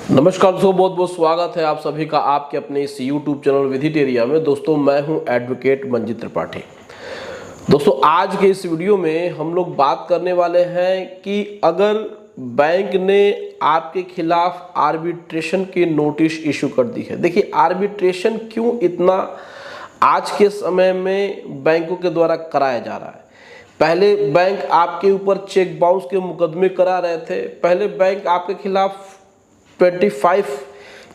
नमस्कार दोस्तों, बहुत बहुत स्वागत है आप सभी का आपके अपने इस YouTube चैनल विधिटेरिया में। दोस्तों मैं हूं एडवोकेट मंजित त्रिपाठी। दोस्तों आज के इस वीडियो में हम लोग बात करने वाले हैं कि अगर बैंक ने आपके खिलाफ आर्बिट्रेशन की नोटिस इशू कर दी है। देखिए आर्बिट्रेशन क्यों इतना आज के समय में बैंकों के द्वारा कराया जा रहा है। पहले बैंक आपके ऊपर चेक बाउंस के मुकदमे करा रहे थे, पहले बैंक आपके खिलाफ 25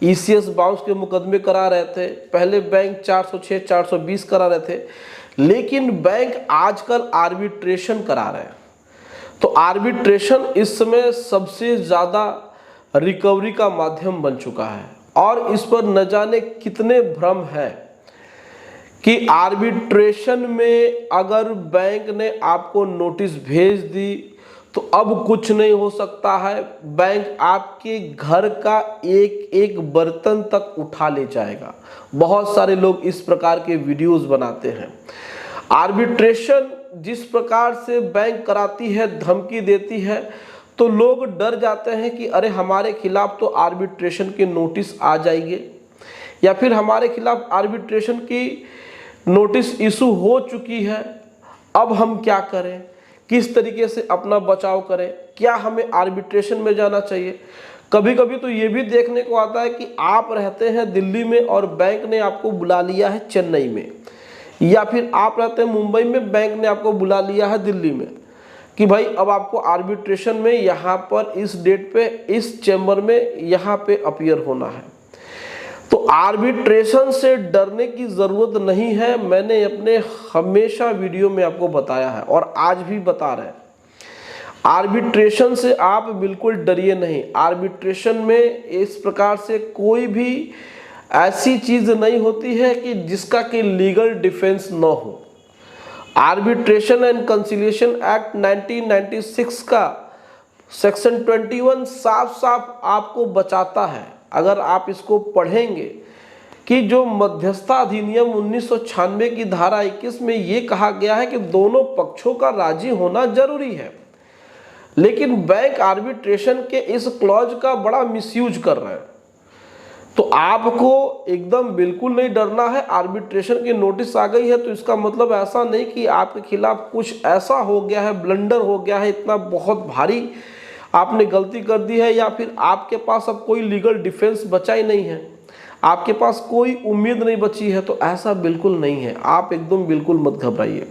ECS बाउंस के मुकदमे करा रहे थे, पहले बैंक 406 420 करा रहे थे, लेकिन बैंक आजकल आर्बिट्रेशन करा रहे हैं। तो आर्बिट्रेशन इस समय सबसे ज़्यादा रिकवरी का माध्यम बन चुका है और इस पर न जाने कितने भ्रम हैं कि आर्बिट्रेशन में अगर बैंक ने आपको नोटिस भेज दी तो अब कुछ नहीं हो सकता है, बैंक आपके घर का एक एक बर्तन तक उठा ले जाएगा। बहुत सारे लोग इस प्रकार के वीडियोस बनाते हैं। आर्बिट्रेशन जिस प्रकार से बैंक कराती है, धमकी देती है, तो लोग डर जाते हैं कि अरे हमारे खिलाफ तो आर्बिट्रेशन के नोटिस आ जाएंगे या फिर हमारे खिलाफ आर्बिट्रेशन की नोटिस इशू हो चुकी है, अब हम क्या करें, किस तरीके से अपना बचाव करें, क्या हमें आर्बिट्रेशन में जाना चाहिए। कभी कभी तो ये भी देखने को आता है कि आप रहते हैं दिल्ली में और बैंक ने आपको बुला लिया है चेन्नई में, या फिर आप रहते हैं मुंबई में, बैंक ने आपको बुला लिया है दिल्ली में कि भाई अब आपको आर्बिट्रेशन में यहाँ पर इस डेट पे इस चैम्बर में यहाँ पे अपीयर होना है। तो आर्बिट्रेशन से डरने की ज़रूरत नहीं है। मैंने अपने हमेशा वीडियो में आपको बताया है और आज भी बता रहे हैं, आर्बिट्रेशन से आप बिल्कुल डरिए नहीं। आर्बिट्रेशन में इस प्रकार से कोई भी ऐसी चीज़ नहीं होती है कि जिसका कि लीगल डिफेंस न हो। आर्बिट्रेशन एंड कंसिलिएशन एक्ट 1996 का सेक्शन 21 साफ साफ आपको बचाता है। अगर आप इसको पढ़ेंगे कि जो मध्यस्थता अधिनियम 1996 की धारा 21 में ये कहा गया है कि दोनों पक्षों का राजी होना जरूरी है, लेकिन बैंक आर्बिट्रेशन के इस क्लॉज का बड़ा मिसयूज कर रहे हैं। तो आपको एकदम बिल्कुल नहीं डरना है। आर्बिट्रेशन की नोटिस आ गई है तो इसका मतलब ऐसा नहीं कि आपके खिलाफ कुछ ऐसा हो गया है, ब्लंडर हो गया है, इतना बहुत भारी आपने गलती कर दी है, या फिर आपके पास अब कोई लीगल डिफेंस बचा ही नहीं है, आपके पास कोई उम्मीद नहीं बची है। तो ऐसा बिल्कुल नहीं है, आप एकदम बिल्कुल मत घबराइए।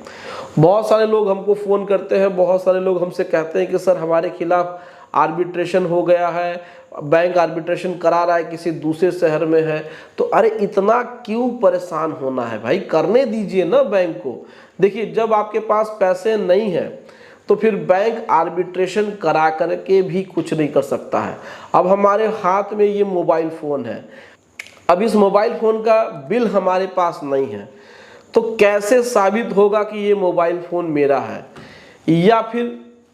बहुत सारे लोग हमको फ़ोन करते हैं, बहुत सारे लोग हमसे कहते हैं कि सर हमारे खिलाफ आर्बिट्रेशन हो गया है, बैंक आर्बिट्रेशन करा रहा है, किसी दूसरे शहर में है। तो अरे इतना क्यों परेशान होना है भाई, करने दीजिए ना बैंक को। देखिए जब आपके पास पैसे नहीं हैं तो फिर बैंक आर्बिट्रेशन करा करके भी कुछ नहीं कर सकता है। अब हमारे हाथ में ये मोबाइल फ़ोन है, अब इस मोबाइल फ़ोन का बिल हमारे पास नहीं है, तो कैसे साबित होगा कि ये मोबाइल फ़ोन मेरा है। या फिर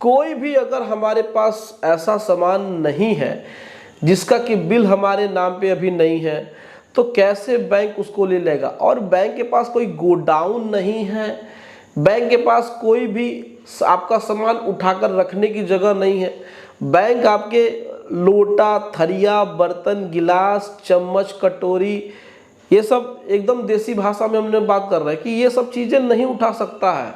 कोई भी अगर हमारे पास ऐसा सामान नहीं है जिसका कि बिल हमारे नाम पे अभी नहीं है, तो कैसे बैंक उसको ले लेगा। और बैंक के पास कोई गोडाउन नहीं है, बैंक के पास कोई भी आपका सामान उठाकर रखने की जगह नहीं है। बैंक आपके लोटा, थरिया, बर्तन, गिलास, चम्मच, कटोरी, ये सब एकदम देसी भाषा में हमने बात कर रहे हैं कि ये सब चीज़ें नहीं उठा सकता है।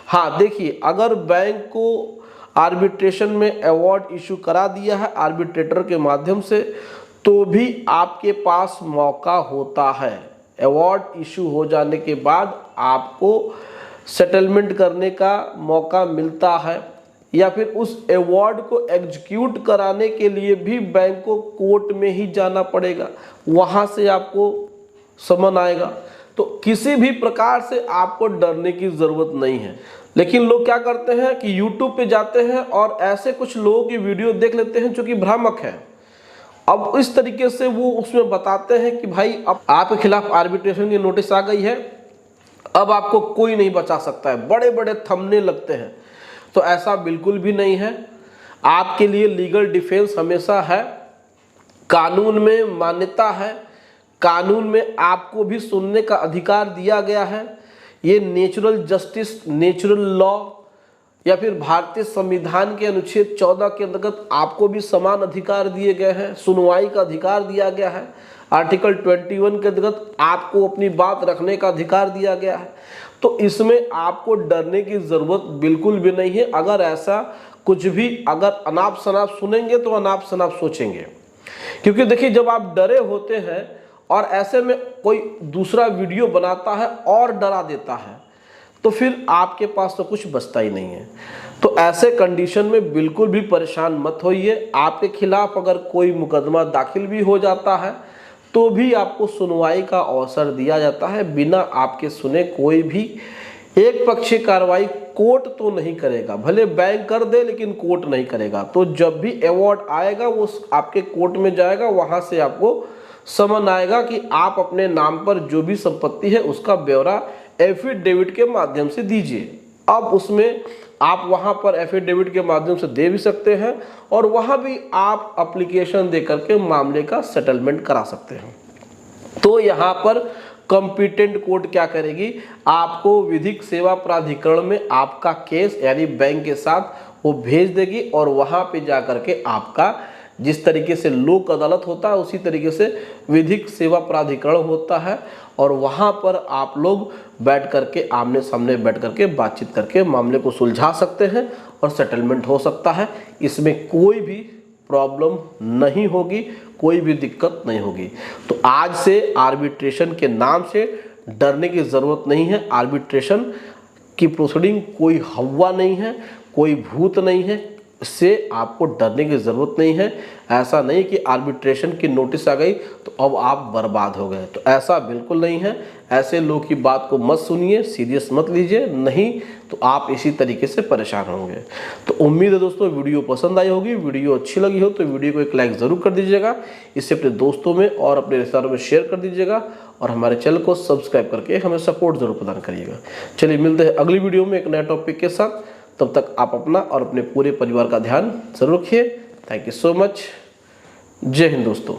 हाँ देखिए, अगर बैंक को आर्बिट्रेशन में अवार्ड इशू करा दिया है आर्बिट्रेटर के माध्यम से, तो भी आपके पास मौका होता है। अवार्ड इशू हो जाने के बाद आपको सेटलमेंट करने का मौका मिलता है, या फिर उस अवार्ड को एग्जीक्यूट कराने के लिए भी बैंक को कोर्ट में ही जाना पड़ेगा, वहाँ से आपको समन आएगा। तो किसी भी प्रकार से आपको डरने की ज़रूरत नहीं है। लेकिन लोग क्या करते हैं कि YouTube पे जाते हैं और ऐसे कुछ लोगों की वीडियो देख लेते हैं जो कि भ्रामक है। अब इस तरीके से वो उसमें बताते हैं कि भाई अब आपके खिलाफ आर्बिट्रेशन की नोटिस आ गई है, अब आपको कोई नहीं बचा सकता है, बड़े बड़े थंबनेल लगते हैं। तो ऐसा बिल्कुल भी नहीं है। आपके लिए लीगल डिफेंस हमेशा है, कानून में मान्यता है, कानून में आपको भी सुनने का अधिकार दिया गया है। ये नेचुरल जस्टिस, नेचुरल लॉ या फिर भारतीय संविधान के अनुच्छेद 14 के अंतर्गत आपको भी समान अधिकार दिए गए हैं, सुनवाई का अधिकार दिया गया है। आर्टिकल 21 के अंतर्गत आपको अपनी बात रखने का अधिकार दिया गया है। तो इसमें आपको डरने की जरूरत बिल्कुल भी नहीं है। अगर ऐसा कुछ भी अगर अनाप शनाप सुनेंगे तो अनाप शनाप सोचेंगे, क्योंकि देखिए जब आप डरे होते हैं और ऐसे में कोई दूसरा वीडियो बनाता है और डरा देता है तो फिर आपके पास तो कुछ बचता ही नहीं है। तो ऐसे कंडीशन में बिल्कुल भी परेशान मत होइए। आपके खिलाफ अगर कोई मुकदमा दाखिल भी हो जाता है तो भी आपको सुनवाई का अवसर दिया जाता है। बिना आपके सुने कोई भी एक पक्षीय कार्रवाई कोर्ट तो नहीं करेगा, भले बैंक कर दे लेकिन कोर्ट नहीं करेगा। तो जब भी अवार्ड आएगा वो आपके कोर्ट में जाएगा, वहां से आपको समन आएगा कि आप अपने नाम पर जो भी संपत्ति है उसका ब्यौरा एफिडेविट के माध्यम से दीजिए। अब उसमें आप वहां पर एफिडेविट के माध्यम से दे भी सकते हैं और वहां भी आप एप्लीकेशन दे करके मामले का सेटलमेंट करा सकते हैं। तो यहाँ पर कॉम्पिटेंट कोर्ट क्या करेगी, आपको विधिक सेवा प्राधिकरण में आपका केस यानी बैंक के साथ वो भेज देगी और वहां पे जा करके आपका जिस तरीके से लोक अदालत होता है उसी तरीके से विधिक सेवा प्राधिकरण होता है और वहां पर आप लोग बैठ करके आमने सामने बैठ करके बातचीत करके मामले को सुलझा सकते हैं और सेटलमेंट हो सकता है। इसमें कोई भी प्रॉब्लम नहीं होगी, कोई भी दिक्कत नहीं होगी। तो आज से आर्बिट्रेशन के नाम से डरने की ज़रूरत नहीं है। आर्बिट्रेशन की प्रोसीडिंग कोई हवा नहीं है, कोई भूत नहीं है, इससे आपको डरने की ज़रूरत नहीं है। ऐसा नहीं कि आर्बिट्रेशन की नोटिस आ गई तो अब आप बर्बाद हो गए, तो ऐसा बिल्कुल नहीं है। ऐसे लोग की बात को मत सुनिए, सीरियस मत लीजिए, नहीं तो आप इसी तरीके से परेशान होंगे। तो उम्मीद है दोस्तों वीडियो पसंद आई होगी। वीडियो अच्छी लगी हो तो वीडियो को एक लाइक ज़रूर कर दीजिएगा, इससे अपने दोस्तों में और अपने रिश्तेदारों में शेयर कर दीजिएगा और हमारे चैनल को सब्सक्राइब करके हमें सपोर्ट जरूर प्रदान करिएगा। चलिए मिलते हैं अगली वीडियो में एक नए टॉपिक के साथ। तब तक आप अपना और अपने पूरे परिवार का ध्यान जरूर रखिए। Thank you so much. जय हिंद दोस्तों।